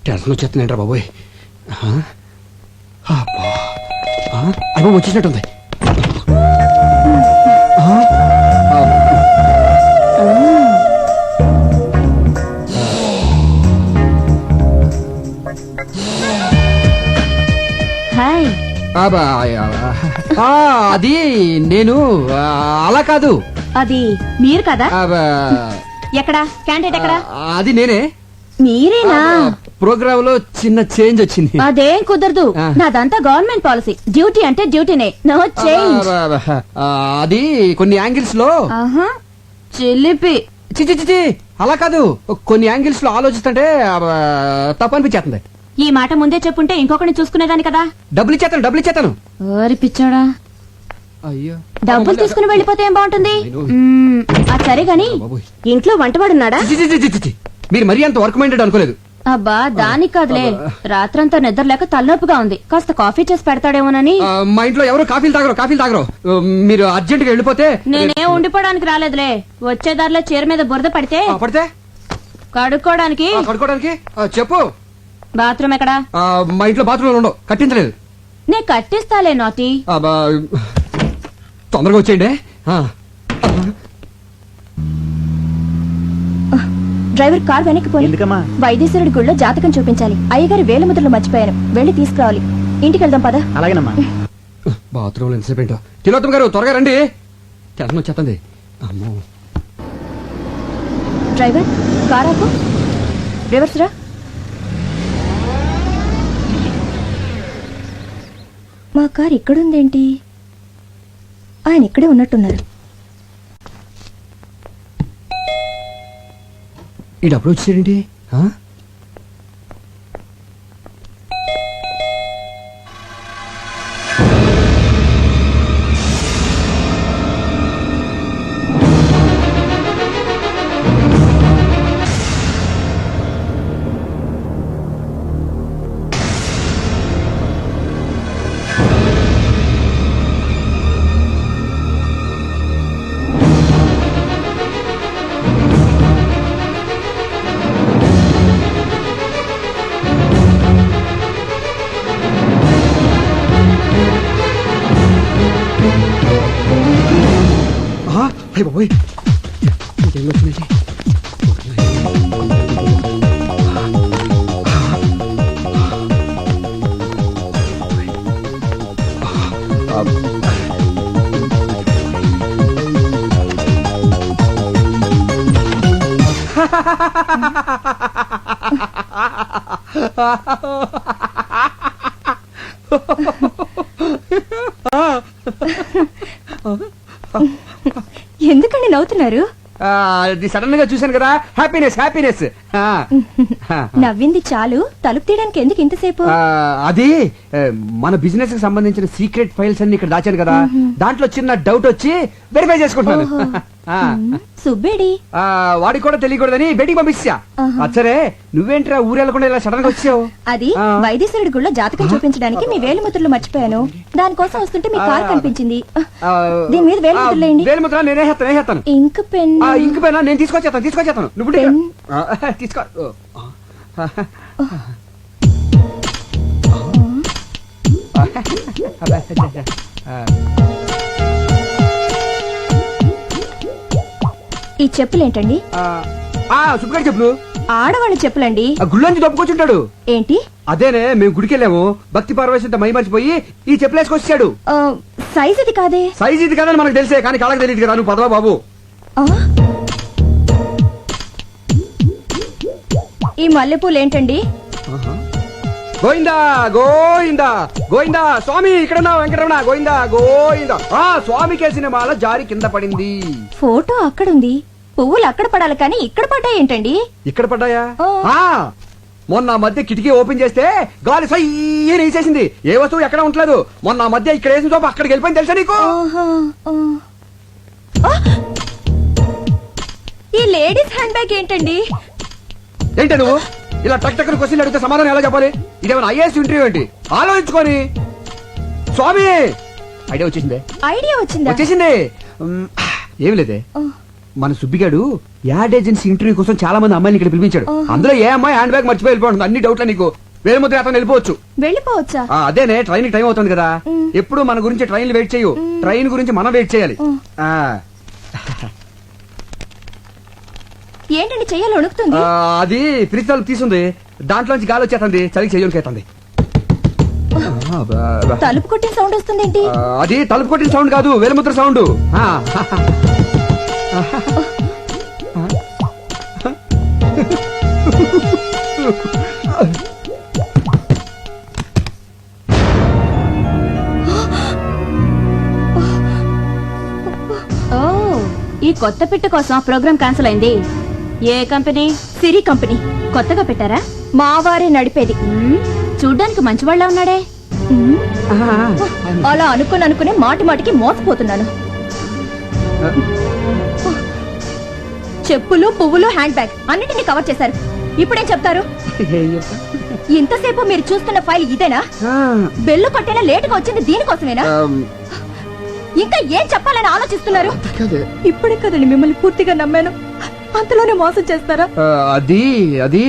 Tension వచ్చేస్తున్నాయంట్రా బాబోయ్. అయ్యో వచ్చేసినట్టుంది. అది నేను అలా కాదు. అది మీరు కదా? ఎక్కడా క్యాండిడేట్ ఎక్కడా? అది నేనే. మీరేనా? ప్రోగ్రామ్ లో చిన్న చేంజ్ వచ్చింది. అదేం కుదరదు, నాదంతా గవర్నమెంట్ పాలసీ. డ్యూటీ అంటే డ్యూటీనే, నో చేంజ్. అది కొన్ని యాంగిల్స్ లో చిలిపి. చిచి అలా కాదు, కొన్ని యాంగిల్స్ లో ఆలోచిస్తుంటే తప్పనిపించేస్తుంది. ఈ మాట ముందే చెప్పుంటే ఇంకొకరిని చూసుకునేదాని కదా. డబ్బులు ఇచ్చేతాను. ఓరి పిచ్చాడా, అయ్యో డబ్బులు తీసుకుని వెళ్ళిపోతే ఏం బాగుంటుంది? అది సరే గాని ఇంట్లో వంటవాడున్నాడా? మీరు మరీ అంత వర్క్ మైండెడ్ అనుకోలేదు. అబ్బా దానికి కాదులే, రాత్రంతా నిద్ర లేక తలనొప్పిగా ఉంది, కాస్త కాఫీ చేసి పెడతాడేమోనని. మా ఇంట్లో ఎవరు కాఫీలు తాగరు. మీరు అర్జెంట్ గా వెళ్ళిపోతే. నేనే ఉండిపోవడానికి రాలేదులే, వచ్చే దారిలో చీర మీద బురద పడితే కడుక్కోవడానికి. చెప్పు. బాత్రూమ్ ఎక్కడా? మా ఇంట్లో బాత్రూమ్ ఉండవు, కట్టించలేదు. నే కట్టిస్తాలే నాటి. తొందరగా వచ్చేయండి. డ్రైవర్ కార్ వెనక్కి పోయి వైద్యశ్వరుడి గుళ్ళో జాతకం చూపించాలి. అయ్యగారి వేల ముద్రలు మర్చిపోయాను, వెళ్ళి తీసుకురావాలి. ఇంటికి వెళ్దాం పద. అలాగేనమ్మా. బాత్రూమ్ ఎంతసేపు ఏంటో. తిలోత్తమ గారు త్వరగా రండి, టెన్షన్ వచ్చేస్తుంది. అమ్మో. డ్రైవర్ కార్ ఆపు. రివర్స్ రా. మా కార్ ఇక్కడుందేంటి? ఆయన ఇక్కడే ఉన్నట్టున్నారు. ఈ డబ్బులు వచ్చేసేంటి? బాబోయ్, ఇంకేం వచ్చిందండి? ఎందుకండి నవ్వుతున్నారు? సడన్ గా చూశాను కదా, హ్యాపీనెస్. నవ్వింది చాలు, తలుపు తీయడానికి ఎందుకు ఇంతసేపు? అది మన బిజినెస్ కి సంబంధించిన సీక్రెట్ ఫైల్స్ అన్ని ఇక్కడ దాచాను కదా, దాంట్లో చిన్న డౌట్ వచ్చి వెరిఫై చేసుకుంటున్నాను. సుబ్బేడి వాడికి కూడా తెలియకూడదని బయటికి పంపించా. అచ్చరే నువ్వేంట్రా ఊరెళ్ళకుండా ఇలా సడన్ గా వచ్చావు? అది వైద్యశ్వరుడి గుళ్ళో జాతకం చూపించడానికి మీ వేలిముద్రలు మర్చిపోయాను, దానికోసం వస్తుంటే మీ కార్ కనిపించింది. దీని మీద వేలిముద్రలేండి. వేలిముద్ర నేనేస్తాను. ఇంక్ పెన్ నేను తీసుకొచ్చేస్తాను. నువ్వు తీసుకో. ఈ చెప్పులేంటండి? సుబ్బగారి చెప్పులు. ఆడవాళ్ళ చెప్పులండి. గుళ్ళోంచి దొప్పుకొచ్చుంటాడు. ఏంటి? అదేనే, మేము గుడికి వెళ్ళాము, భక్తి పార్వశంతో మై మర్చిపోయి ఈ చెప్పులు వేసుకొచ్చాడు. సైజ్ ఇది కాదే. సైజ్ ఇది కాదని మనకు తెలిసే, కానీ కాళ్ళకి తెలియదు కదా. నువ్వు పదవా బాబు. ఈ మల్లెపూలు ఏంటండి? గోయిందా గోయిందా గోయిందా స్వామి, ఇక్కడ వెంకటరమణ. గోయిందా. స్వామి కేసిన మాల జారి కింద పడింది. ఫోటో అక్కడుంది, పువ్వులు అక్కడ పడాలి కానీ ఇక్కడ పడ్డాయి ఏంటండి? ఇక్కడ పడ్డాయా? మొన్న మధ్య కిటికీ ఓపెన్ చేస్తే గాలి సయ్యని వేసేసింది. ఏ వస్తువు ఎక్కడ ఉండలేదు. మొన్న మధ్య ఇక్కడ వేసిన చోప అక్కడికి వెళ్ళిపోయింది, తెలుసా నీకు? ఈ లేడీస్ హ్యాండ్ బ్యాగ్ ఏంటండి? ఏంటి నువ్వు ఇలా టక్ టక్ క్వశ్చన్లు అడిగితే సమాధానం ఎలా చెప్పాలి? ఇదేమైనా ఐఏఎస్ ఇంటర్వ్యూ ఏంటి? ఆలోచించుకొని. స్వామి ఐడియా వచ్చింది. ఐడియా వచ్చిందా? వచ్చేసింది. ఏమి లేదే, మన సుబ్బిగాడు యాడ్ ఏజెన్సీ ఇంటర్వ్యూ కోసం చాలా మంది అమ్మాయిని ఇక్కడ పిలిపించాడు. ఓహో. అందులో ఏ అమ్మాయి హ్యాండ్ బ్యాగ్ మర్చిపోయి వెళ్ళిపోతుంది. అన్ని డౌట్లే నీకు. వేరే ముద్ర అతను వెళ్ళిపోవచ్చు. వెళ్ళిపోవచ్చా? అదేనే ట్రైన్ టైం అవుతుంది కదా. ఎప్పుడు మన గురించి ట్రైన్లు వెయిట్ చేయు. ట్రైన్ గురించి మనం వెయిట్ చేయాలి. ఆ, ఏంటండి చెయ్యాలి వణుకుతుంది? అది ఫ్రిడ్జ్ తలుపు తీసుంది. దాంట్లోంచి గాలి వచ్చేస్తుంది. చలికి చెయ్యలకేస్తుంది. తలుపు కొట్టిన సౌండ్ వస్తుంది ఏంటి? అది తలుపు కొట్టిన సౌండ్ కాదు, వేలుముద్ర సౌండ్. ఓ, ఈ కొత్త పిట్ట కోసం ప్రోగ్రామ్ క్యాన్సిల్ అయింది. ఏ కంపెనీ? సిరి కంపెనీ. కొత్తగా పెట్టారా? మా వారే నడిపేది. చూడ్డానికి మంచివాళ్ళ ఉన్నాడే. మ్మ్. అలా అనుకునే మాటి మాటికి మోసపోతున్నాను. చెప్పులు, పువ్వులు, హ్యాండ్ బ్యాగ్ అన్నిటిని కవర్ చేశారు. ఇప్పుడేం చెప్తారు? ఇంతసేపు మీరు చూస్తున్న ఫైల్ ఇదేనా? బెల్లు కొట్టేనా లేటుగా వచ్చింది దీనికోసమేనా? ఇంకా ఏం చెప్పాలని ఆలోచిస్తున్నారు? ఇప్పుడే కదండి మిమ్మల్ని పూర్తిగా నమ్మాను. అంతలోనే మోసం చేస్తారా? అది అది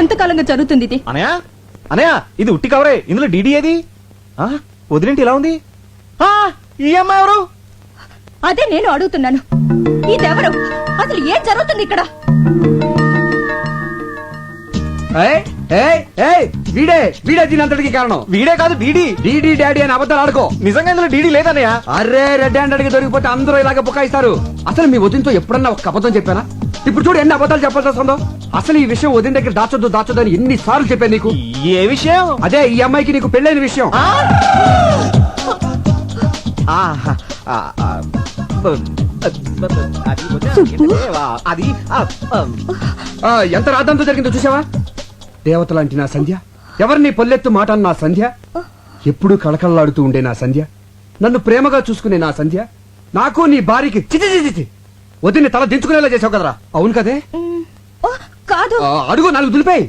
ఎంతకాలంగా జరుగుతుంది ఇది? అనయా అనయా, ఇది ఉట్టి కవరే. ఇందులో డీడీ ఏది? వదిలేంటి ఇలా ఉంది? ఈ అమ్మాయి ఎవరు? అదే నేను అడుగుతున్నాను. ఇదెవరు? అసలు ఏం జరుగుతుంది ఇక్కడ? వీడే దీనంతటికి కారణం. వీడే కాదు, డీడీ. డీడీ డాడీ అని అబద్ధాలు ఆడుకో. నిజంగా ఇందులో డీడీ లేదన్నయ్య. అరే రెడ్ హ్యాండ్ అడిగి దొరికిపోతే అందరూ ఇలాగ బుకాయిస్తారు. అసలు మీ వదినతో ఎప్పుడన్నా ఒక అబద్ధం చెప్పానా? ఇప్పుడు చూడు ఎన్ని అబద్ధాలు చెప్పాల్సి వస్తుందో. అసలు ఈ విషయం వదిన దగ్గర దాచొద్దు అని ఎన్ని సార్లు చెప్పాను నీకు. ఏ విషయం? అదే ఈ అమ్మాయికి నీకు పెళ్ళైన విషయం. అది ఎంత రాద్దంతో జరిగిందో చూసావా? దేవతలాంటి నా సంధ్య, ఎవరిని పొల్లెత్తు మాట నా సంధ్య, ఎప్పుడూ కళకళలాడుతూ ఉండే నా సంధ్య, నన్ను ప్రేమగా చూసుకునే నా సంధ్య, నాకు నీ భార్యకి చిచి వదిని తల దించుకునేలా చేసావు కదరా. అవును కదే? ఓ, కాదు. అడుగు, నాలుగు దులిపాయి.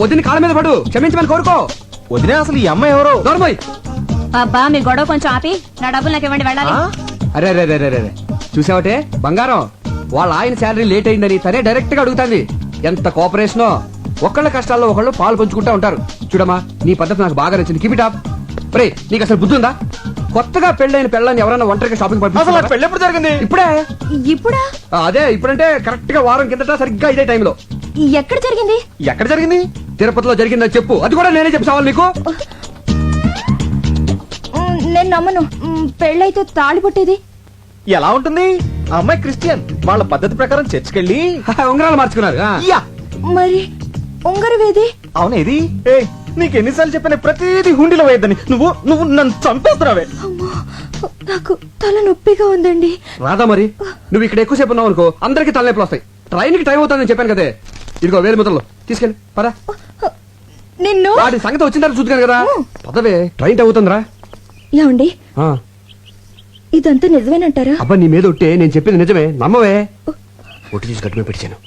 వదిని కాళ్ళ మీద పడు, క్షమించమని కోరుకో. వదిలే, అసలు ఈ అమ్మాయి ఎవరు? దొరమోయ్. అబ్బా, మీ గొడవ కొంచెం ఆపి నా డబ్బులు నాకు ఇవ్వండి, వెళ్ళాలి. అరే రే రే రే చూసావటే బంగారం, వాళ్ళ ఆయన శాలరీ లేట్ అయిందని తనే డైరెక్ట్ గా అడుగుతాంది. ఎంత కోఆపరేషనో. ఒకళ్ళ కష్టాల్లో ఒకళ్ళు పాలు పంచుకుంటా ఉంటారు. చూడమ్మా, నీ పద్ధతి నాకు బాగా నచ్చింది. Keep it up. రే, నీకు అసలు బుద్ధి ఉందా? కొత్తగా పెళ్ళైన పెళ్ళని ఎవరైనా ఒంటరిగా షాపింగ్ అసలు నాకు పెళ్ళి ఎప్పుడు జరిగింది? ఇప్పుడే. ఇప్పుడా? అదే ఇప్పుడంటే కరెక్ట్ గా వారం కిందట సరిగ్గా ఇదే టైంలో. ఎక్కడ జరిగింది? ఎక్కడ జరిగింది? తిరుపతిలో జరిగిందని చెప్పు. అది కూడా నేనే చెప్పావాలి నీకు. నేను నమ్మను. పెళ్ళైతే తాళి పుట్టేది ఎలా ఉంటుంది? ఆ అమ్మాయి క్రిస్టియన్. వాళ్ళ పద్ధతి ప్రకారం చర్చికెళ్ళి ఉంగరాలు మార్చుకున్నారు. యా. మరి ఉంగరవేది? అవునేది? ఏ, నీకు ఎన్నిసార్లు చెప్పిన ప్రతిదీ హుండీలో వేయద్దని. నువ్వు నువ్వు నన్ను చంపేస్తున్నావే. అమ్మో, నాకు తల నొప్పిగా ఉందండి. రాదా మరి? నువ్వు ఇక్కడ ఎక్కువసేపు ఉన్నావు అనుకో, అందరికి తలనొప్పులు వస్తాయి. ట్రైన్ కి టైం అవుతుందని చెప్పాను కదే. ఇదిగో వేలు ముద్రలు తీసుకెళ్ళి పదా. నిన్ను వాటి సంగతి వచ్చిన తర్వాత చూద్దాను కదా. పదవే, ట్రైన్ టైం అవుతుందిరా. ఏమండి, ఇదంతా నిజమేనంటారా? అబ్బా, నీ మీద ఒట్టే, నేను చెప్పింది నిజమే, నమ్మవే. ఒట్టి తీసి గట్టుమే పెట్టాను.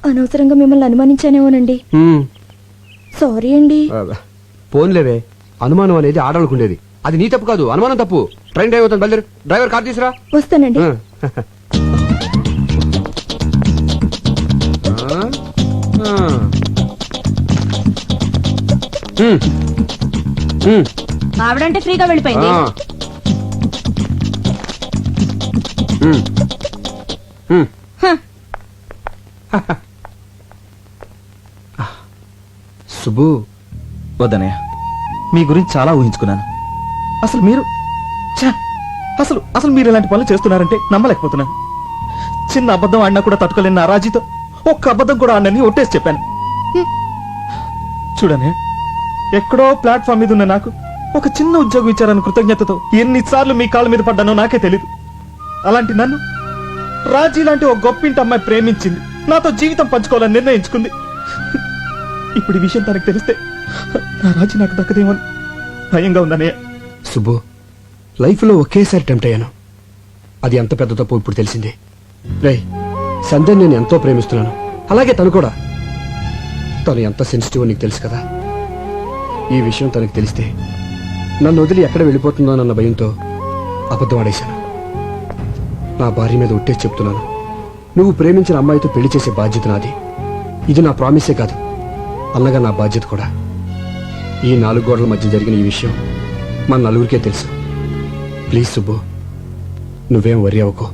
అనవసరంగా మిమ్మల్ని అనుమానించానేమోనండి. సారీ అండి. పోన్లేవే, అనుమానం అనేది ఆడవాళ్ళకుండేది. అది నీ తప్పు కాదు, అనుమానం తప్పు. ట్రైన్ టైం అవుతుంది, బయలుదేరు. డ్రైవర్ కార్ తీసురా. వస్తానండి. ఆవిడంటే ఫ్రీగా వెళ్ళిపోయింది. సుబ్బు, వద్దనయ్య, మీ గురించి చాలా ఊహించుకున్నాను. అసలు మీరు ఛ! అసలు అసలు మీరు ఇలాంటి పనులు చేస్తున్నారంటే నమ్మలేకపోతున్నాను. చిన్న అబద్ధం ఆడినా కూడా తట్టుకోలేని నా రాజీతో ఒక్క అబద్ధం కూడా ఆడనని ఒట్టేసి చెప్పాను. చూడనే, ఎక్కడో ప్లాట్ఫామ్ మీద ఉన్న నాకు ఒక చిన్న ఉద్యోగం ఇచ్చారని కృతజ్ఞతతో ఎన్నిసార్లు మీ కాళ్ళ మీద పడ్డానో నాకే తెలీదు. అలాంటి నన్ను రాజీ లాంటి ఒక గొప్పింటి అమ్మాయి ప్రేమించింది, నాతో జీవితం పంచుకోవాలని నిర్ణయించుకుంది. ఇప్పుడు ఈ విషయం తనకు తెలిస్తే నా రాజీ నాకు దక్కదేమో భయంగా ఉందనే. సుబ్బు, లైఫ్ లో ఒకేసారి టెంప్ట్ అయ్యాను. అది ఎంత పెద్ద తప్పు ఇప్పుడు తెలిసింది. రేయ్, సంధ్యని నేను ఎంతో ప్రేమిస్తున్నాను, అలాగే తను కూడా. తను ఎంత సెన్సిటివ్ నీకు తెలుసు కదా. ఈ విషయం తనకు తెలిస్తే నన్ను వదిలి ఎక్కడ వెళ్ళిపోతుందోనన్న భయంతో అబద్ధం ఆడేశాను. నా భార్య మీద ఒట్టేసి చెప్తున్నాను, నువ్వు ప్రేమించిన అమ్మాయితో పెళ్లి చేసే బాధ్యత నాది. ఇది నా ప్రామిసే కాదు, అన్నగా నా బాధ్యత కూడా. ఈ 4 గోడల మధ్య జరిగిన ఈ విషయం మన నలుగురికే తెలుసు. ప్లీజ్ సుబ్బు, నువ్వేం వరి అవ్వకు.